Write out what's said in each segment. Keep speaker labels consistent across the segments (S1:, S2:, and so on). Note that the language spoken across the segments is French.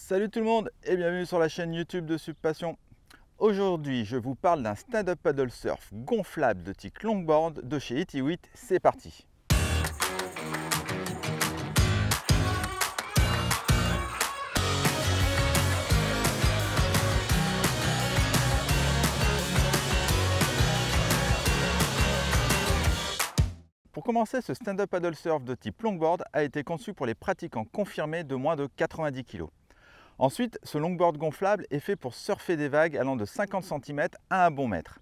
S1: Salut tout le monde et bienvenue sur la chaîne YouTube de Subpassion. Aujourd'hui, je vous parle d'un stand-up paddle surf gonflable de type longboard de chez Itiwit. C'est parti! Pour commencer, ce stand-up paddle surf de type longboard a été conçu pour les pratiquants confirmés de moins de 90 kg. Ensuite, ce longboard gonflable est fait pour surfer des vagues allant de 50 cm à un bon mètre.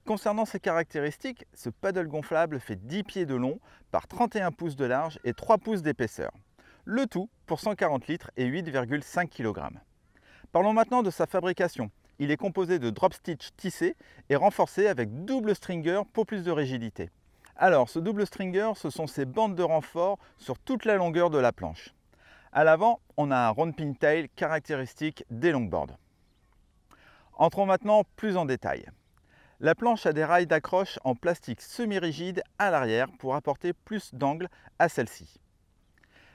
S1: Concernant ses caractéristiques, ce paddle gonflable fait 10 pieds de long par 31 pouces de large et 3 pouces d'épaisseur. Le tout pour 140 litres et 8,5 kg. Parlons maintenant de sa fabrication. Il est composé de drop stitch tissé et renforcé avec double stringer pour plus de rigidité. Alors, ce double stringer, ce sont ces bandes de renfort sur toute la longueur de la planche. À l'avant, on a un round pintail caractéristique des longboards. Entrons maintenant plus en détail. La planche a des rails d'accroche en plastique semi-rigide à l'arrière pour apporter plus d'angle à celle-ci.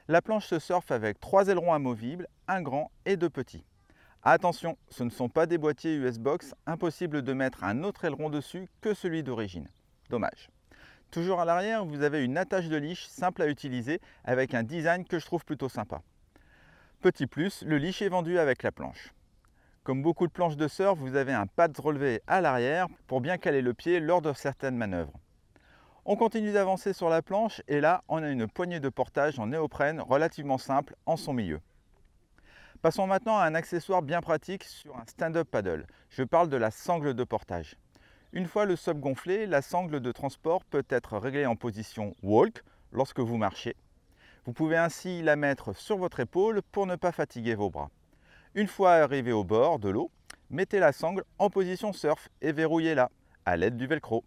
S1: La planche se surfe avec 3 ailerons amovibles, un grand et 2 petits. Attention, ce ne sont pas des boîtiers US Box, impossible de mettre un autre aileron dessus que celui d'origine. Dommage. Toujours à l'arrière, vous avez une attache de leash simple à utiliser avec un design que je trouve plutôt sympa. Petit plus, le leash est vendu avec la planche. Comme beaucoup de planches de surf, vous avez un pad relevé à l'arrière pour bien caler le pied lors de certaines manœuvres. On continue d'avancer sur la planche et là, on a une poignée de portage en néoprène relativement simple en son milieu. Passons maintenant à un accessoire bien pratique sur un stand-up paddle. Je parle de la sangle de portage. Une fois le sub gonflé, la sangle de transport peut être réglée en position walk lorsque vous marchez. Vous pouvez ainsi la mettre sur votre épaule pour ne pas fatiguer vos bras. Une fois arrivé au bord de l'eau, mettez la sangle en position surf et verrouillez-la à l'aide du velcro.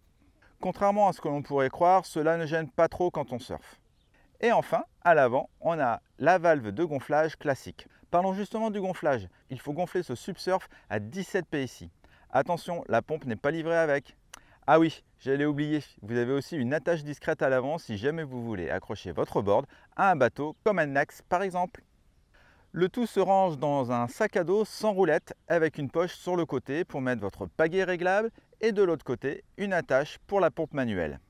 S1: Contrairement à ce que l'on pourrait croire, cela ne gêne pas trop quand on surfe. Et enfin, à l'avant, on a la valve de gonflage classique. Parlons justement du gonflage. Il faut gonfler ce subsurf à 17 PSI. Attention, la pompe n'est pas livrée avec. Ah oui, j'allais oublier, vous avez aussi une attache discrète à l'avant si jamais vous voulez accrocher votre board à un bateau comme un axe par exemple. Le tout se range dans un sac à dos sans roulette avec une poche sur le côté pour mettre votre pagaie réglable et de l'autre côté une attache pour la pompe manuelle.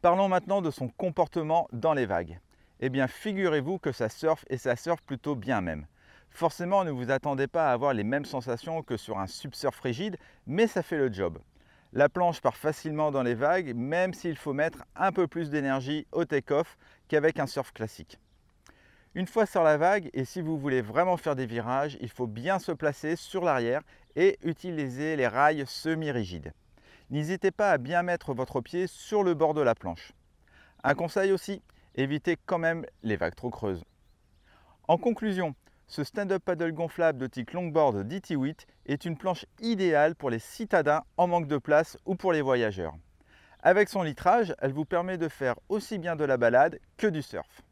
S1: Parlons maintenant de son comportement dans les vagues. Eh bien figurez-vous que ça surfe et ça surfe plutôt bien même. Forcément, ne vous attendez pas à avoir les mêmes sensations que sur un subsurf rigide, mais ça fait le job. La planche part facilement dans les vagues, même s'il faut mettre un peu plus d'énergie au take-off qu'avec un surf classique. Une fois sur la vague, et si vous voulez vraiment faire des virages, il faut bien se placer sur l'arrière et utiliser les rails semi-rigides. N'hésitez pas à bien mettre votre pied sur le bord de la planche. Un conseil aussi, évitez quand même les vagues trop creuses. En conclusion, ce stand-up paddle gonflable de type longboard d'Itiwit est une planche idéale pour les citadins en manque de place ou pour les voyageurs. Avec son litrage, elle vous permet de faire aussi bien de la balade que du surf.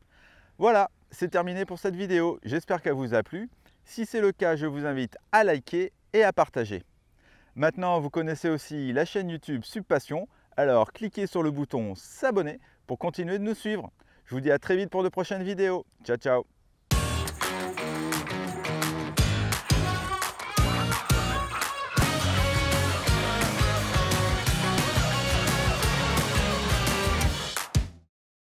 S1: Voilà, c'est terminé pour cette vidéo. J'espère qu'elle vous a plu. Si c'est le cas, je vous invite à liker et à partager. Maintenant, vous connaissez aussi la chaîne YouTube Subpassion, alors cliquez sur le bouton s'abonner pour continuer de nous suivre. Je vous dis à très vite pour de prochaines vidéos. Ciao, ciao!